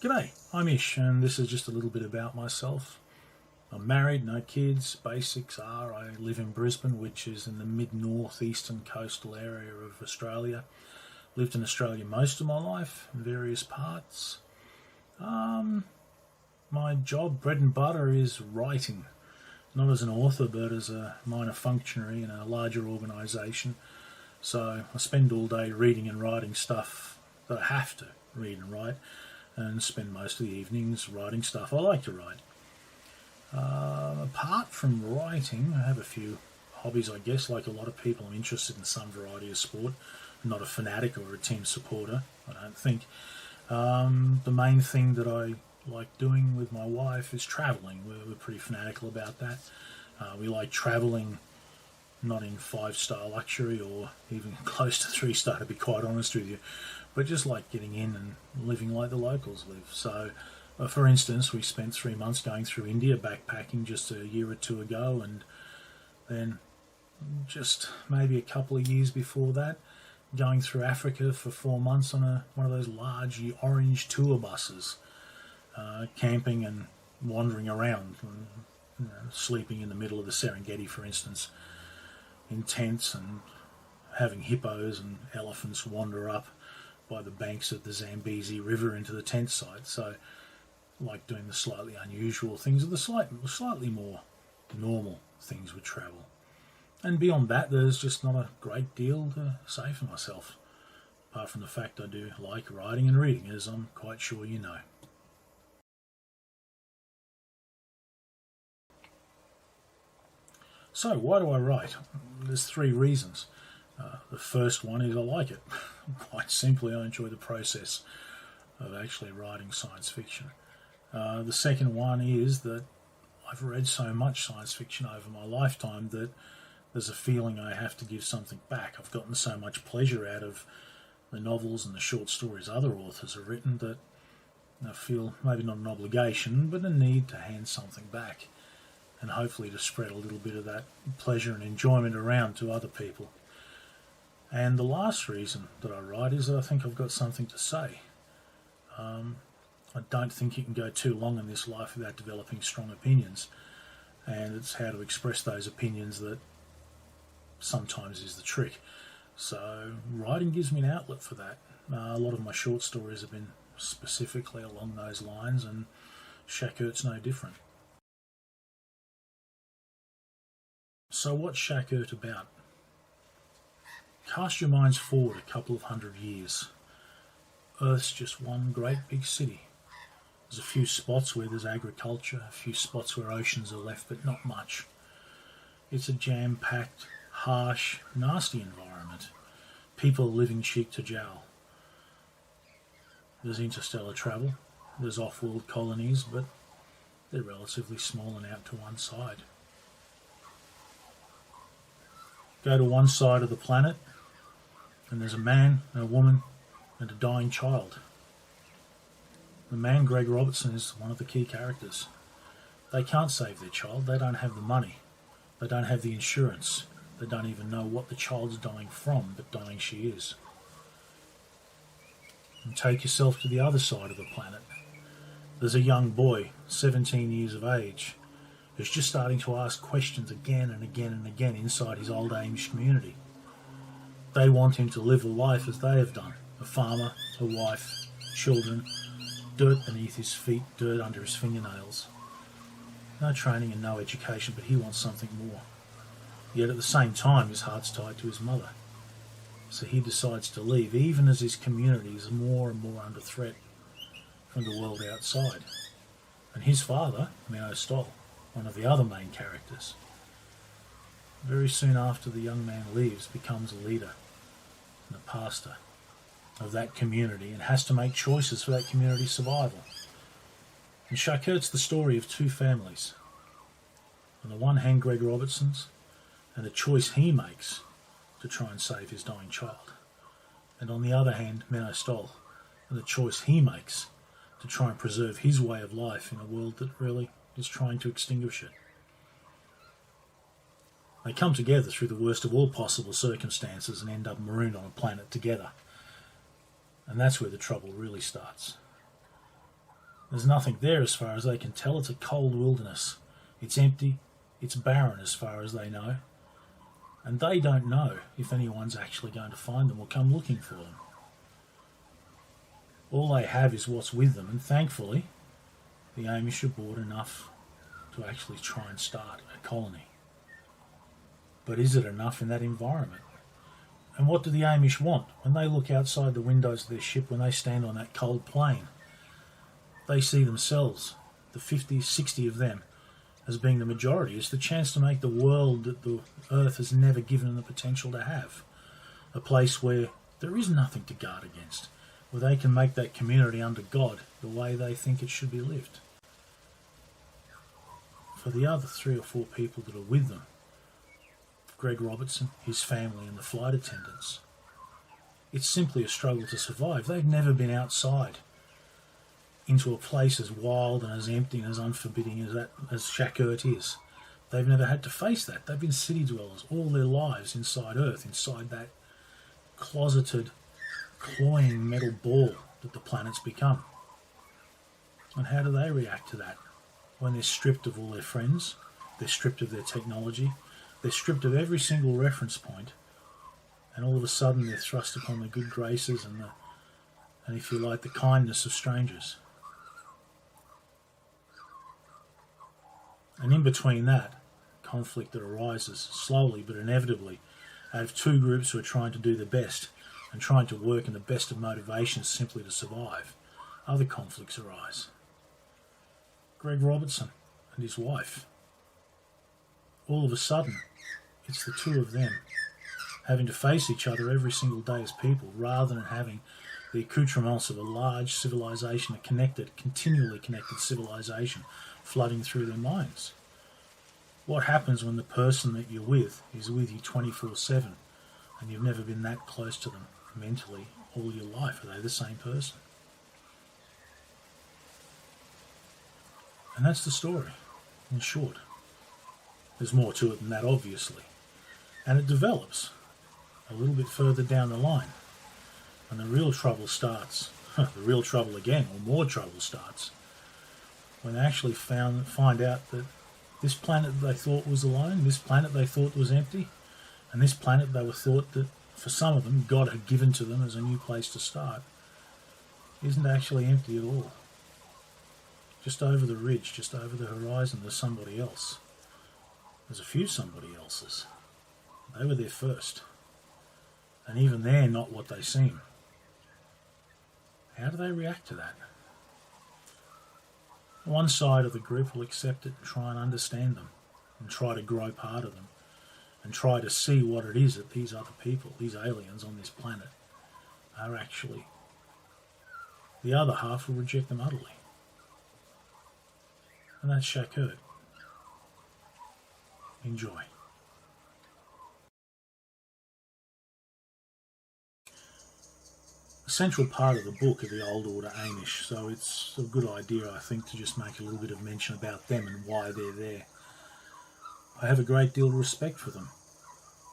G'day, I'm Ish, and this is just a little bit about myself. I'm married, no kids. Basics are I live in Brisbane, which is in the mid-northeastern coastal area of Australia. Lived in Australia most of my life, in various parts. My job, bread and butter, is writing. Not as an author, but as a minor functionary in a larger organisation. So I spend all day reading and writing stuff that I have to read and write, and spend most of the evenings writing stuff I like to write. Apart from writing, I have a few hobbies, I guess. Like a lot of people, I'm interested in some variety of sport. I'm not a fanatic or a team supporter, I don't think. The main thing that I like doing with my wife is travelling. We're pretty fanatical about that. We like travelling, not in 5-star luxury or even close to 3-star, to be quite honest with you, but just like getting in and living like the locals live. So, for instance, we spent 3 months going through India backpacking just a year or two ago, and then just maybe a couple of years before that, going through Africa for 4 months on one of those large orange tour buses, camping and wandering around, sleeping in the middle of the Serengeti, for instance, in tents, and having hippos and elephants wander up by the banks of the Zambezi River into the tent site. So, like doing the slightly unusual things, or the slightly more normal things with travel. And beyond that, there's just not a great deal to say for myself, apart from the fact I do like writing and reading, as I'm quite sure you know. So, why do I write? There's 3 reasons. The first one is I like it. Quite simply, I enjoy the process of actually writing science fiction. The second one is that I've read so much science fiction over my lifetime that there's a feeling I have to give something back. I've gotten so much pleasure out of the novels and the short stories other authors have written that I feel maybe not an obligation, but a need to hand something back, and hopefully to spread a little bit of that pleasure and enjoyment around to other people. And the last reason that I write is that I think I've got something to say. I don't think you can go too long in this life without developing strong opinions, and it's how to express those opinions that sometimes is the trick. So writing gives me an outlet for that. A lot of my short stories have been specifically along those lines, and ShaKert's no different. So what's ShaKert about? Cast your minds forward a couple of 100 years. Earth's just one great big city. There's a few spots where there's agriculture, a few spots where oceans are left, but not much. It's a jam-packed, harsh, nasty environment. People are living cheek to jowl. There's interstellar travel, there's off-world colonies, but they're relatively small and out to one side. Go to one side of the planet, and there's a man, and a woman, and a dying child. The man, Greg Robertson, is one of the key characters. They can't save their child. They don't have the money. They don't have the insurance. They don't even know what the child's dying from, but dying she is. And take yourself to the other side of the planet. There's a young boy, 17 years of age, who's just starting to ask questions again and again and again inside his old Amish community. They want him to live a life as they have done. A farmer, a wife, children, dirt beneath his feet, dirt under his fingernails. No training and no education, but he wants something more. Yet at the same time, his heart's tied to his mother. So he decides to leave, even as his community is more and more under threat from the world outside. And his father, Menno Stoll, one of the other main characters, very soon after the young man leaves, becomes a leader and a pastor of that community and has to make choices for that community's survival. And ShaKert's the story of 2 families. On the one hand, Greg Robertson's, and the choice he makes to try and save his dying child. And on the other hand, Menno Stoll, and the choice he makes to try and preserve his way of life in a world that really is trying to extinguish it. They come together through the worst of all possible circumstances and end up marooned on a planet together. And that's where the trouble really starts. There's nothing there as far as they can tell. It's a cold wilderness. It's empty. It's barren as far as they know. And they don't know if anyone's actually going to find them or come looking for them. All they have is what's with them, and thankfully, the Amish are bored enough to actually try and start a colony. But is it enough in that environment? And what do the Amish want? When they look outside the windows of their ship, when they stand on that cold plain, they see themselves, the 50, 60 of them, as being the majority. It's the chance to make the world that the earth has never given them the potential to have. A place where there is nothing to guard against, where they can make that community under God the way they think it should be lived. For the other 3 or 4 people that are with them, Greg Robertson, his family and the flight attendants, it's simply a struggle to survive. They've never been outside into a place as wild and as empty and as unforbidding as ShaKert is. They've never had to face that. They've been city dwellers all their lives inside Earth, inside that closeted, cloying metal ball that the planet's become. And how do they react to that? When they're stripped of all their friends, they're stripped of their technology, they're stripped of every single reference point, and all of a sudden they're thrust upon the good graces and if you like, the kindness of strangers. And in between that, conflict that arises slowly but inevitably out of 2 groups who are trying to do their best and trying to work in the best of motivations simply to survive, other conflicts arise. Greg Robertson and his wife. All of a sudden, it's the 2 of them having to face each other every single day as people, rather than having the accoutrements of a large civilization, a connected, continually connected civilization flooding through their minds. What happens when the person that you're with is with you 24/7 and you've never been that close to them mentally all your life? Are they the same person? And that's the story, in short. There's more to it than that, obviously. And it develops a little bit further down the line. And the real trouble starts, the real trouble again, or more trouble starts, when they actually find out that this planet they thought was alone, this planet they thought was empty, and this planet they were thought that, for some of them, God had given to them as a new place to start, isn't actually empty at all. Just over the ridge, just over the horizon, there's somebody else. There's a few somebody else's. They were there first. And even they're not what they seem. How do they react to that? One side of the group will accept it and try and understand them and try to grow part of them and try to see what it is that these other people, these aliens on this planet, are actually. The other half will reject them utterly. And that's ShaKert. Enjoy. A central part of the book are the Old Order Amish, so it's a good idea, I think, to just make a little bit of mention about them and why they're there. I have a great deal of respect for them.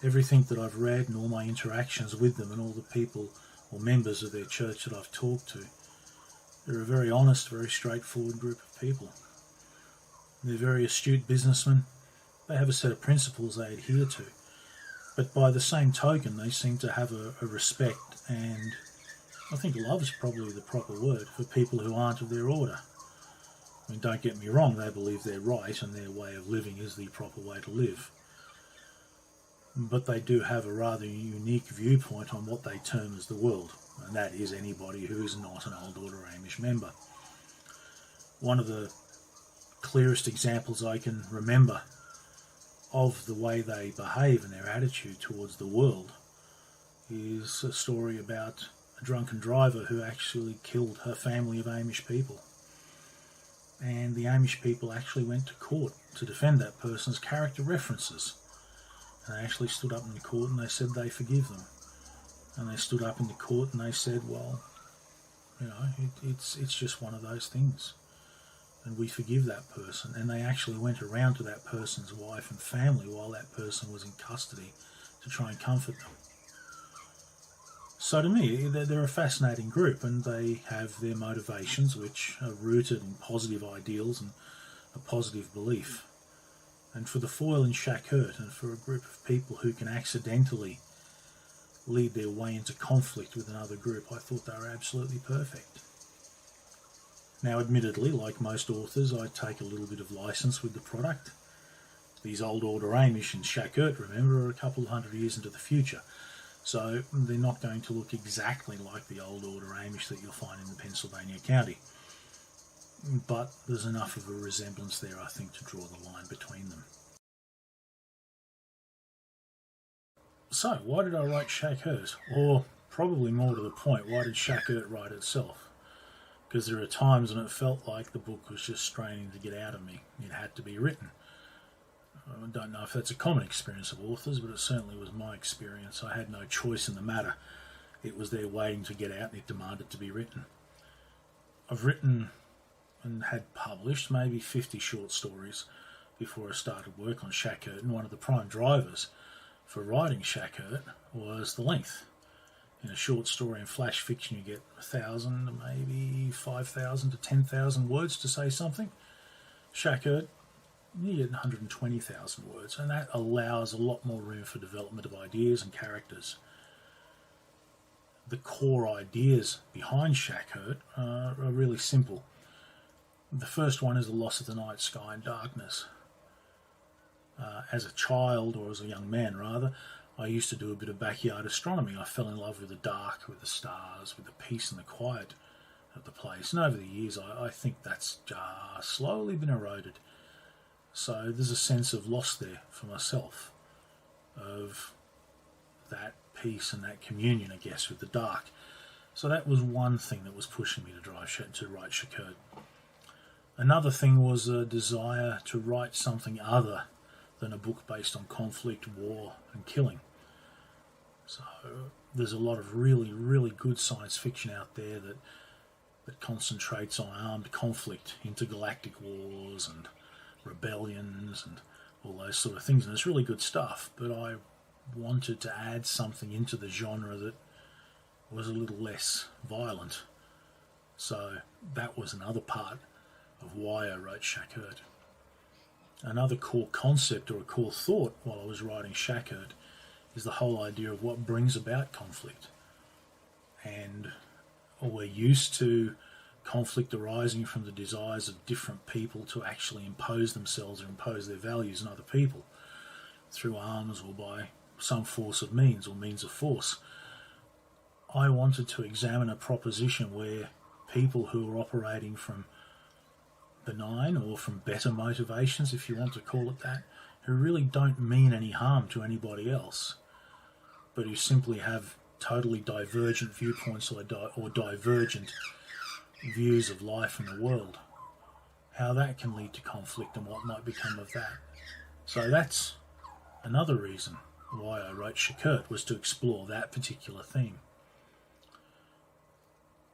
Everything that I've read and all my interactions with them and all the people or members of their church that I've talked to, they're a very honest, very straightforward group of people. They're very astute businessmen. They have a set of principles they adhere to. But by the same token, they seem to have a respect and I think love is probably the proper word for people who aren't of their order. I mean, don't get me wrong, they believe they're right and their way of living is the proper way to live. But they do have a rather unique viewpoint on what they term as the world, and that is anybody who is not an Old Order Amish member. One of the clearest examples I can remember of the way they behave and their attitude towards the world is a story about a drunken driver who actually killed her family of Amish people. And the Amish people actually went to court to defend that person's character references. And they actually stood up in the court and they said they forgive them. And they stood up in the court and they said, well, you know, it's just one of those things. And we forgive that person. And they actually went around to that person's wife and family while that person was in custody to try and comfort them. So to me, they're a fascinating group, and they have their motivations, which are rooted in positive ideals and a positive belief. And for the foil in ShaKert, and for a group of people who can accidentally lead their way into conflict with another group, I thought they were absolutely perfect. Now, admittedly, like most authors, I take a little bit of license with the product. These old order Amish and ShaKert, remember, are a couple of hundred years into the future. So they're not going to look exactly like the old order Amish that you'll find in the Pennsylvania county. But there's enough of a resemblance there, I think, to draw the line between them. So, why did I write ShaKert? Or, probably more to the point, why did ShaKert write itself? Because there are times when it felt like the book was just straining to get out of me. It had to be written. I don't know if that's a common experience of authors, but it certainly was my experience. I had no choice in the matter. It was there waiting to get out, and it demanded to be written. I've written and had published maybe 50 short stories before I started work on ShaKert, and one of the prime drivers for writing ShaKert was the length. In a short story and flash fiction, you get 1,000, maybe 5,000 to 10,000 words to say something. ShaKert, you get 120,000 words, and that allows a lot more room for development of ideas and characters. The core ideas behind ShaKert are really simple. The first one is the loss of the night sky and darkness. As a child, or as a young man rather, I used to do a bit of backyard astronomy. I fell in love with the dark, with the stars, with the peace and the quiet of the place. And over the years, I think that's just slowly been eroded. So there's a sense of loss there for myself, of that peace and that communion, I guess, with the dark. So that was one thing that was pushing me to write ShaKert. Another thing was a desire to write something other than a book based on conflict, war, and killing. So there's a lot of really, really good science fiction out there that concentrates on armed conflict, intergalactic wars, and rebellions, and all those sort of things. And it's really good stuff, but I wanted to add something into the genre that was a little less violent. So that was another part of why I wrote ShaKert. Another core concept or a core thought while I was writing ShaKert is the whole idea of what brings about conflict. And we're used to conflict arising from the desires of different people to actually impose themselves or impose their values on other people through arms or by some force of means or means of force. I wanted to examine a proposition where people who are operating from benign or from better motivations, if you want to call it that, who really don't mean any harm to anybody else, but who simply have totally divergent viewpoints or divergent views of life and the world, how that can lead to conflict and what might become of that. So that's another reason why I wrote ShaKert, was to explore that particular theme.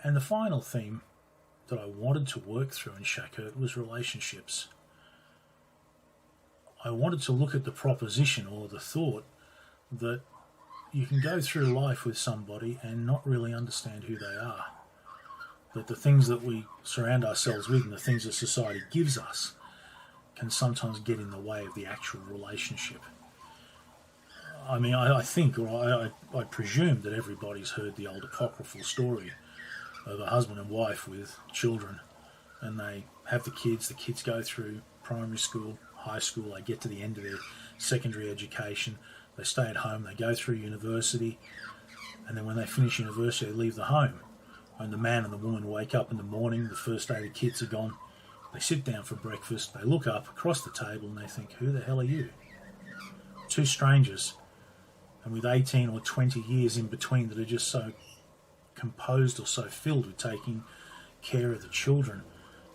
And the final theme that I wanted to work through in ShaKert was relationships. I wanted to look at the proposition or the thought that you can go through life with somebody and not really understand who they are. That the things that we surround ourselves with and the things that society gives us can sometimes get in the way of the actual relationship. I mean, I think, or I presume that everybody's heard the old apocryphal story of a husband and wife with children, and they have the kids go through primary school, high school, they get to the end of their secondary education, they stay at home, they go through university, and then when they finish university they leave the home. When the man and the woman wake up in the morning, the first day the kids are gone, they sit down for breakfast, they look up across the table and they think, who the hell are you? Two strangers, and with 18 or 20 years in between that are just so composed or so filled with taking care of the children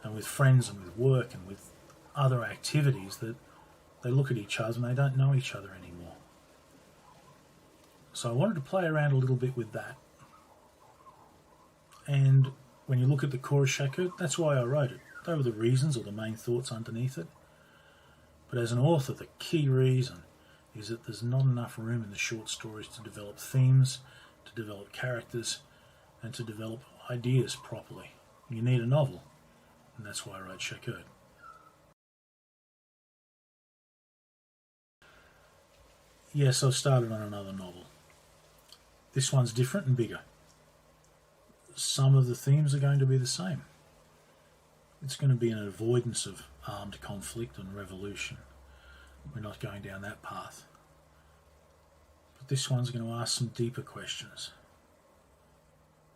and with friends and with work and with other activities that they look at each other and they don't know each other anymore. So I wanted to play around a little bit with that. And when you look at the core of ShaKert, that's why I wrote it. They were the reasons or the main thoughts underneath it. But as an author, the key reason is that there's not enough room in the short stories to develop themes, to develop characters, and to develop ideas properly. You need a novel, and that's why I wrote ShaKert. Yes, I've started on another novel. This one's different and bigger. Some of the themes are going to be the same. It's going to be an avoidance of armed conflict and revolution. We're not going down that path. But this one's going to ask some deeper questions.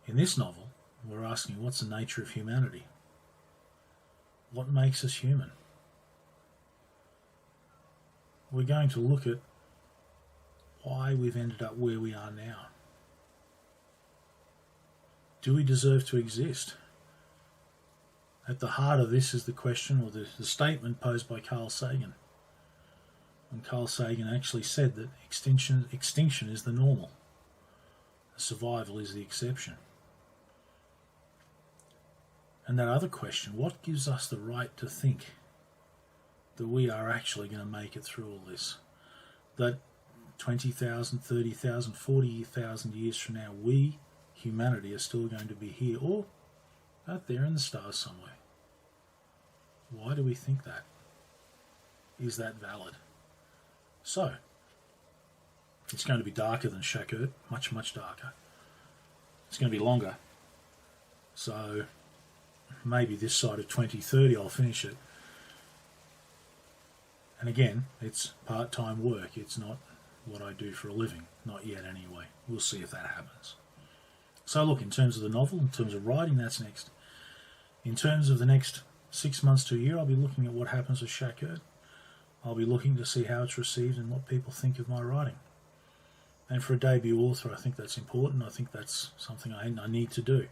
In this novel, we're asking, what's the nature of humanity? What makes us human? We're going to look at why we've ended up where we are now. Do we deserve to exist? At the heart of this is the question, or the statement posed by Carl Sagan. And Carl Sagan actually said that extinction is the normal. Survival is the exception. And that other question, what gives us the right to think that we are actually going to make it through all this? That 20,000, 30,000, 40,000 years from now, we, humanity, are still going to be here or out there in the stars somewhere. Why do we think that? Is that valid? So, it's going to be darker than ShaKert, much, much darker. It's going to be longer. So, maybe this side of 2030 I'll finish it. And again, it's part-time work. It's not what I do for a living. Not yet anyway. We'll see if that happens. So look, in terms of the novel, in terms of writing, that's next. In terms of the next 6 months to a year, I'll be looking at what happens with ShaKert. I'll be looking to see how it's received and what people think of my writing. And for a debut author, I think that's important. I think that's something I need to do.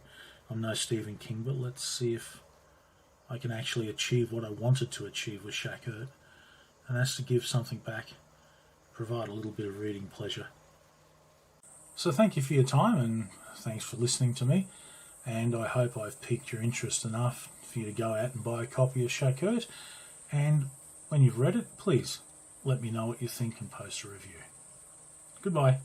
I'm no Stephen King, but let's see if I can actually achieve what I wanted to achieve with ShaKert. And that's to give something back, provide a little bit of reading pleasure. So thank you for your time, and thanks for listening to me. And I hope I've piqued your interest enough for you to go out and buy a copy of ShaKert. And when you've read it, please let me know what you think and post a review. Goodbye.